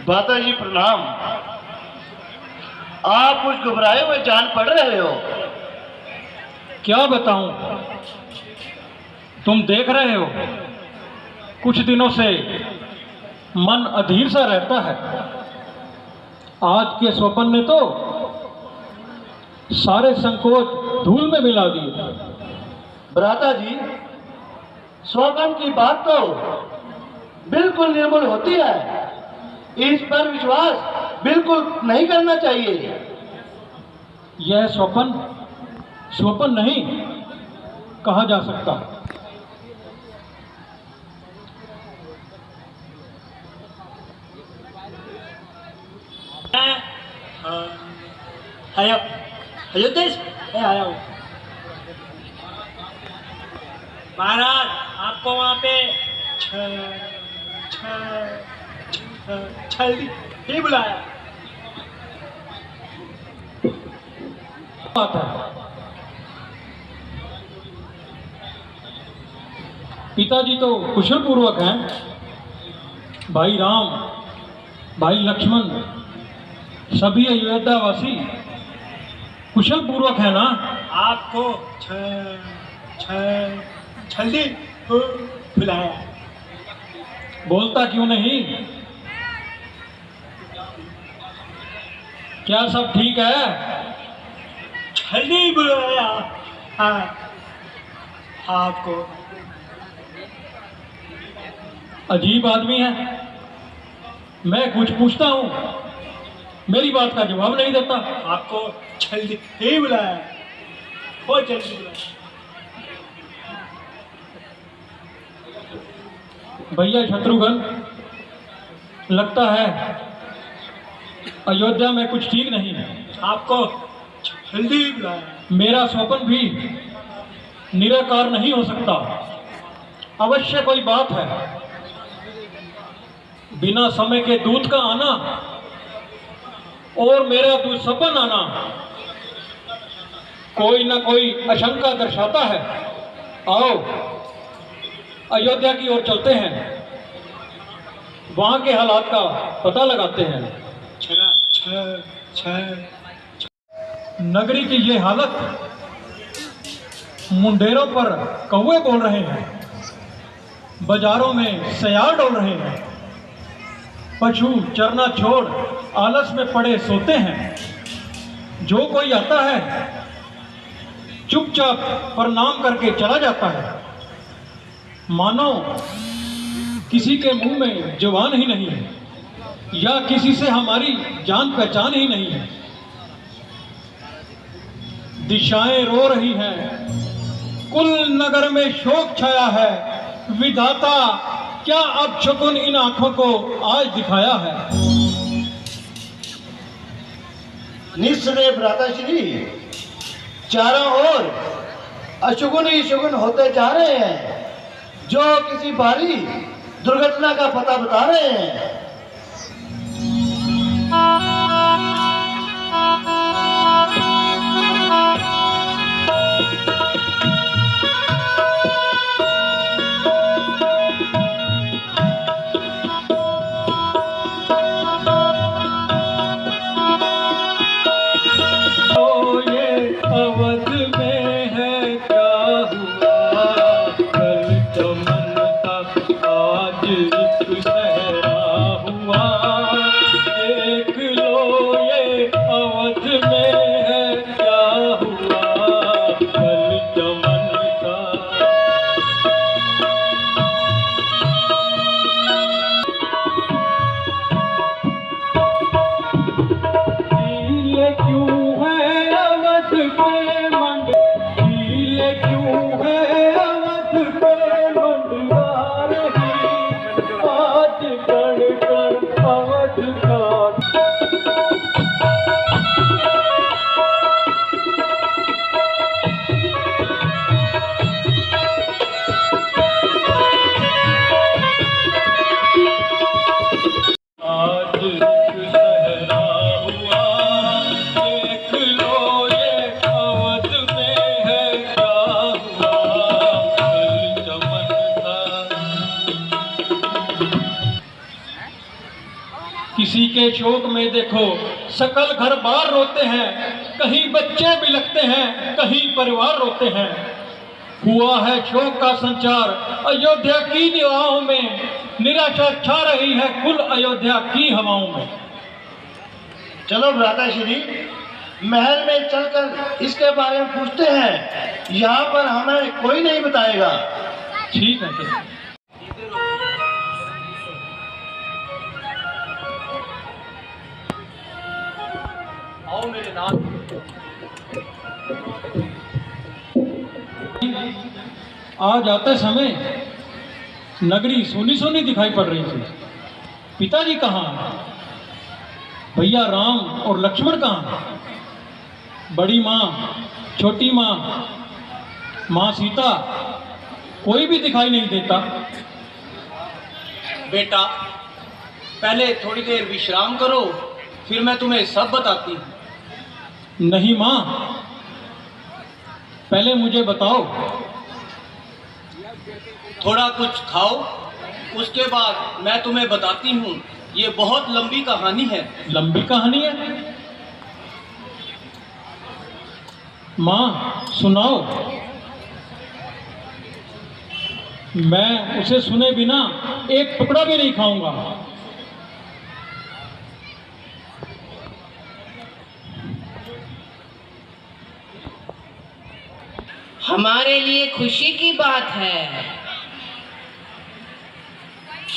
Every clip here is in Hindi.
माता जी प्रणाम। आप कुछ घबराए हुए जान पड़ रहे हो। क्या बताऊं, तुम देख रहे हो कुछ दिनों से मन अधीर सा रहता है। आज के स्वप्न ने तो सारे संकोच धूल में मिला दिए। भ्राता जी, स्वप्न की बात तो बिल्कुल निर्मूल होती है। इस पर विश्वास बिल्कुल नहीं करना चाहिए। यह स्वप्न नहीं कहा जा सकता। अयोध्या आया हूँ महाराज। आपको वहाँ पे ही बुलाया। बात है, पिताजी तो कुशल पूर्वक हैं। भाई राम, भाई लक्ष्मण, सभी अयोध्यावासी कुशल पूर्वक है ना? आपको जल्दी बुलाया। बोलता क्यों नहीं? क्या सब ठीक है? जल्दी बुलाया। हाँ, आपको। अजीब आदमी है। मैं कुछ पूछता हूँ, मेरी बात का जवाब नहीं देता। आपको जल्दी ही बुलाया, बहुत जल्दी बुलाया। भैया शत्रुघ्न, लगता है अयोध्या में कुछ ठीक नहीं है। आपको जल्दी बुलाया। मेरा स्वप्न भी निराकार नहीं हो सकता। अवश्य कोई बात है। बिना समय के दूत का आना और मेरा दुःस्वप्न आना कोई ना कोई आशंका दर्शाता है। आओ अयोध्या की ओर चलते हैं, वहां के हालात का पता लगाते हैं। नगरी की ये हालत, मुंडेरों पर कौवे बोल रहे हैं, बाजारों में सयार डोल रहे हैं, पशु चरना छोड़ आलस में पड़े सोते हैं। जो कोई आता है चुपचाप प्रणाम करके चला जाता है, मानो किसी के मुंह में जुबान ही नहीं है या किसी से हमारी जान पहचान ही नहीं है। दिशाएं रो रही हैं, कुल नगर में शोक छाया है। विधाता क्या अपशकुन इन आंखों को आज दिखाया है। निस्संदेह भ्राताश्री, चारों ओर अशुगुन ही शुगुन होते जा रहे हैं, जो किसी भारी दुर्घटना का पता बता रहे हैं। इसी के शोक में देखो सकल घर बार रोते हैं, कहीं बच्चे बिलखते हैं, कहीं परिवार रोते हैं। हुआ है शोक का संचार अयोध्या की निगाहों में, निराशा छा रही है कुल अयोध्या की हवाओं में। चलो भ्राताश्री, महल में चलकर इसके बारे में पूछते हैं, यहाँ पर हमें कोई नहीं बताएगा। ठीक है चलो। आओ मेरे नाथ। आज आते समय नगरी सोनी सोनी दिखाई पड़ रही थी। पिताजी कहाँ हैं? भैया राम और लक्ष्मण कहाँ हैं? बड़ी माँ, छोटी माँ, माँ सीता, कोई भी दिखाई नहीं देता। बेटा, पहले थोड़ी देर विश्राम करो, फिर मैं तुम्हें सब बताती हूँ। नहीं माँ, पहले मुझे बताओ। थोड़ा कुछ खाओ, उसके बाद मैं तुम्हें बताती हूँ। ये बहुत लंबी कहानी है। लंबी कहानी है? माँ सुनाओ। मैं उसे सुने बिना एक टुकड़ा भी नहीं खाऊंगा। हमारे लिए खुशी की बात है।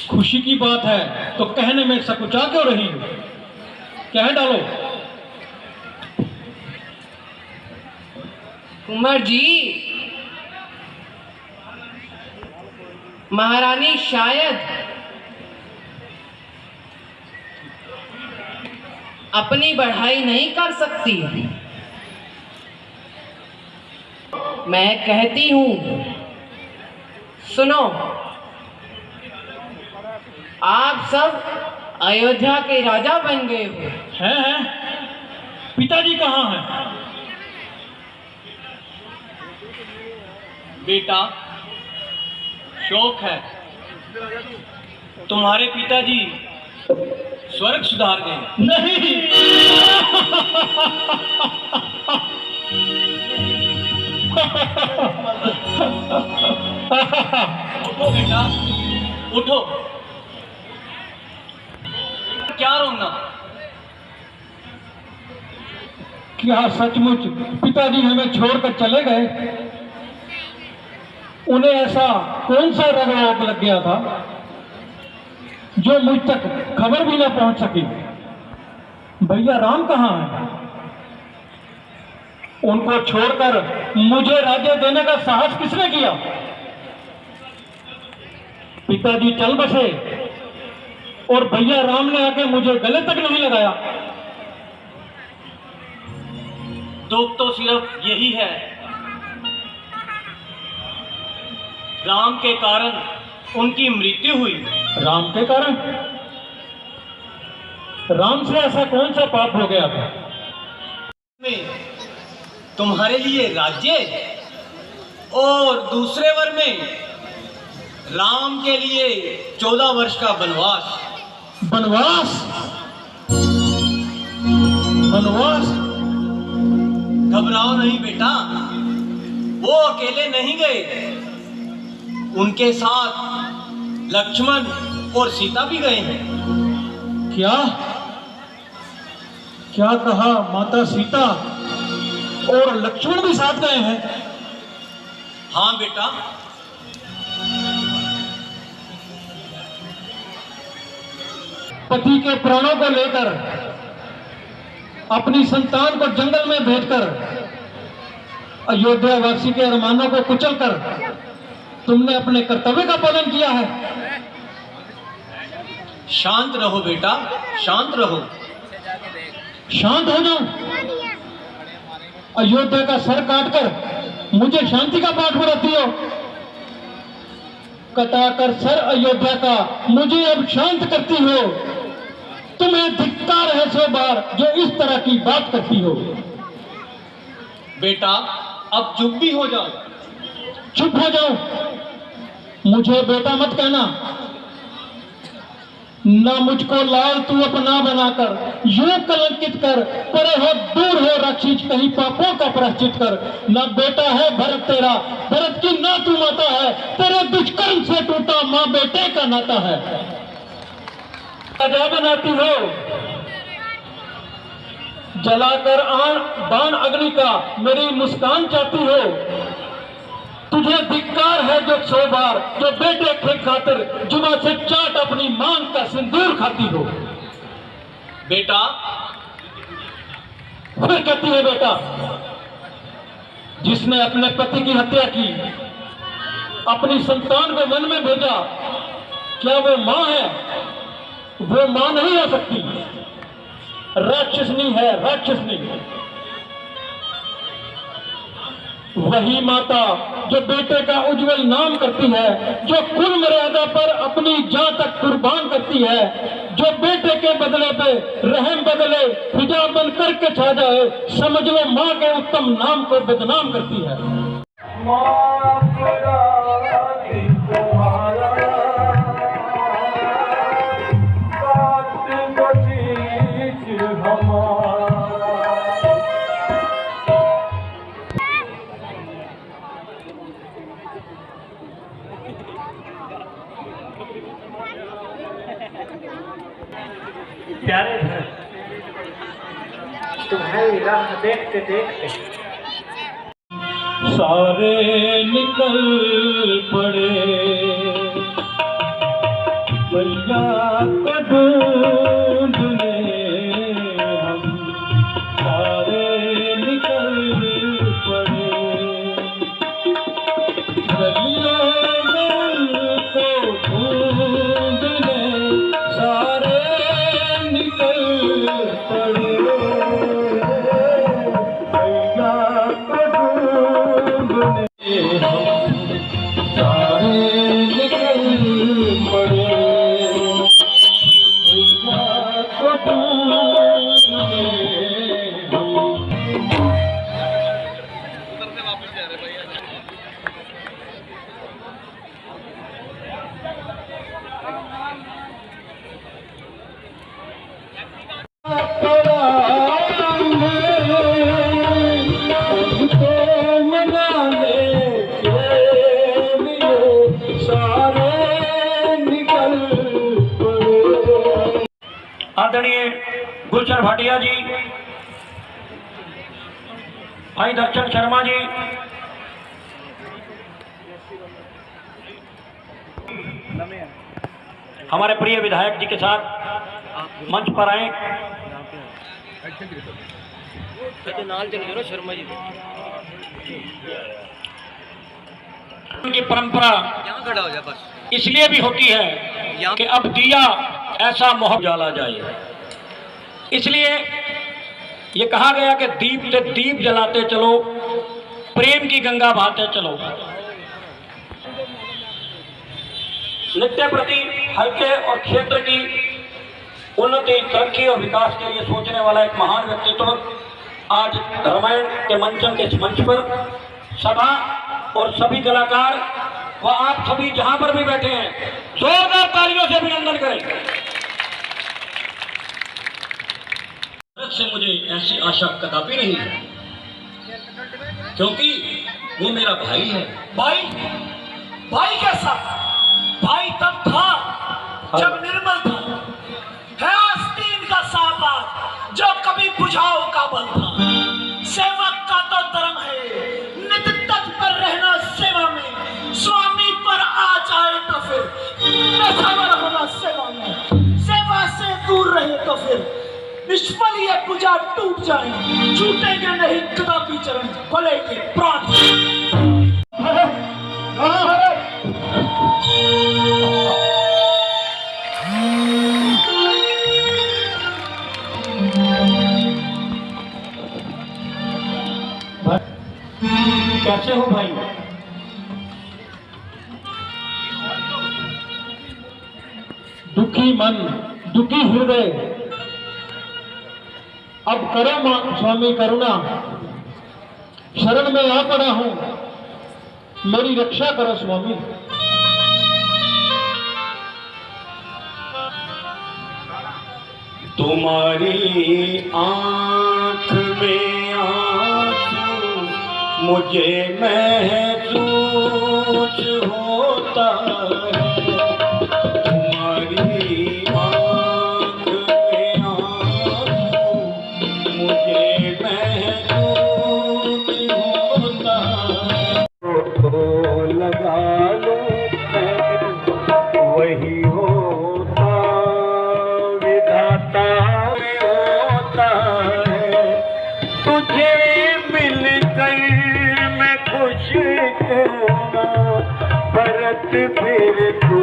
खुशी की बात है तो कहने में सकुचा क्यों रही हो? कह डालो। कुंवर जी, महारानी शायद अपनी बढ़ाई नहीं कर सकती। मैं कहती हूं, सुनो, आप सब अयोध्या के राजा बन गए हो। हैं? पिताजी कहाँ हैं? बेटा, शौक है, तुम्हारे पिताजी स्वर्ग सुधार गए। नहीं। उठो बेटा, उठो। क्या रोना? क्या सचमुच पिताजी हमें छोड़कर चले गए? उन्हें ऐसा कौन सा रोग लग गया था जो मुझ तक खबर भी ना पहुंच सकी? भैया राम कहाँ हैं? उनको छोड़कर मुझे राज्य देने का साहस किसने किया? पिताजी चल बसे और भैया राम ने आके मुझे गले तक नहीं लगाया। दुख तो सिर्फ यही है, राम के कारण उनकी मृत्यु हुई। राम के कारण? राम से ऐसा कौन सा पाप हो गया था? में तुम्हारे लिए राज्य और दूसरे वर में राम के लिए 14 वर्ष का वनवास। वनवास? वनवास? घबराओ नहीं बेटा, वो अकेले नहीं गए, उनके साथ लक्ष्मण और सीता भी गए हैं। क्या क्या कहा? माता सीता और लक्ष्मण भी साथ गए हैं? हाँ बेटा, पति के प्राणों को लेकर, अपनी संतान को जंगल में भेजकर, अयोध्या वासी के अरमानों को कुचलकर तुमने अपने कर्तव्य का पालन किया है। शांत रहो बेटा, शांत रहो। शांत हो जाऊं? अयोध्या का सर काटकर मुझे शांति का पाठ पढ़ाती हो? कटाकर सर अयोध्या का मुझे अब शांत करती हो? तुम्हें धिक्कार है 100 बार जो इस तरह की बात करती हो। बेटा अब चुप भी हो जाओ। चुप हो जाओ, मुझे बेटा मत कहना। ना मुझको लाल तू अपना बनाकर यूं कलंकित कर, परे हो दूर हो राक्षस कहीं पापों का प्रायश्चित कर। ना बेटा है भरत तेरा, भरत की ना तू माता है, तेरे दुष्कर्म से टूटा माँ बेटे का नाता है। राजा बनाती हो जलाकर आन बाण अग्नि का, मेरी मुस्कान चाहती हो। तुझे धिक्कार है जो 100 बार, जो बेटे के खातिर जुबा से चाट अपनी मांग का सिंदूर खाती हो। बेटा, फिर कहती है बेटा, जिसने अपने पति की हत्या की, अपनी संतान को वन में भेजा, क्या वो मां है? वो मां नहीं हो सकती, राक्षसनी है, राक्षसनी। वही माता जो बेटे का उज्जवल नाम करती है, जो कुल मर्यादा पर अपनी जान तक कुर्बान करती है, जो बेटे के बदले पे रहम बदले फिजा बन करके छा जाए, समझ लो माँ के उत्तम नाम को बदनाम करती है। प्यारे तुम्हारी राह देखते देखते सारे निकल पड़े भैया को ढूंढने, हम सारे निकल पड़े गलियों में को ढूंढने, सारे निकल पड़े भैया को ढूंढने, हम सारे निकल पड़े भैया को ढूंढने। आदरणीय गुलशन भाटिया जी, भाई दर्शन शर्मा जी, हमारे प्रिय विधायक जी के साथ मंच पर आए। उनकी परंपरा इसलिए भी होती है कि अब दिया ऐसा मोहब्बत जला जाए, इसलिए ये कहा गया कि दीप से दीप जलाते चलो, प्रेम की गंगा बहाते चलो। नित्य प्रति हल्के और क्षेत्र की उन्नति, तरक्की और विकास के लिए सोचने वाला एक महान व्यक्तित्व आज रामायण के मंचन के मंच पर सभा और सभी कलाकार व आप सभी जहां पर भी बैठे हैं, जोरदार तालियों से अभिनंदन करें। से मुझे ऐसी आशा कदापि नहीं है, क्योंकि वो मेरा भाई है। भाई कैसा? भाई तब था जब निर्मल था, है आस्तीन का साबाद जो कभी बुझाओ का बल था। सेवक का तो धर्म है नित तज पर रहना सेवा में, स्वामी पर आ जाए तो फिर नशवर होना सेवा में, सेवा से दूर रहे तो फिर निष्फल ये पूजा टूट जाए, छूटेंगे नहीं कदापि चरण भले के प्राण। कैसे हो भाई? दुखी मन, दुखी हृदय, अब करो स्वामी करुणा, शरण में आ पड़ा हूं, मेरी रक्षा करो स्वामी। तुम्हारी आँख में आंसू मुझे महसूस होता है। तुम्हारी आँख में आंसू मुझे महसूस होता है। तो लगा लो वही होता विधाता होता है। तुझे मिलकर मैं खुश होगा, भरत फिर तू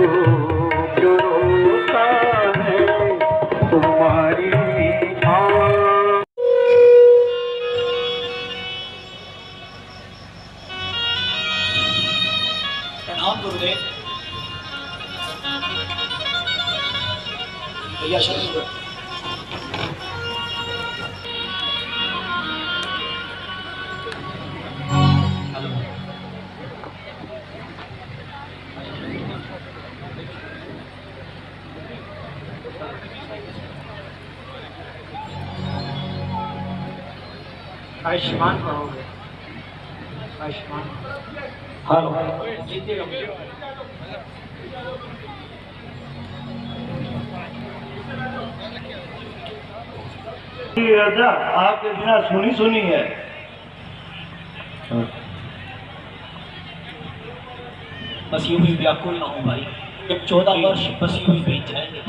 क्यों रोता है। तुम्हारी प्रणाम गुरुदेव। भैया शरण करो। आयुष्मान कहोगे, आयुष्मान। हेलो। राजा आपके बिना सुनी सुनी है। बस यूं ही व्याकुल ना हो भाई, 14 वर्ष बस यूं ही बीत जाएंगे।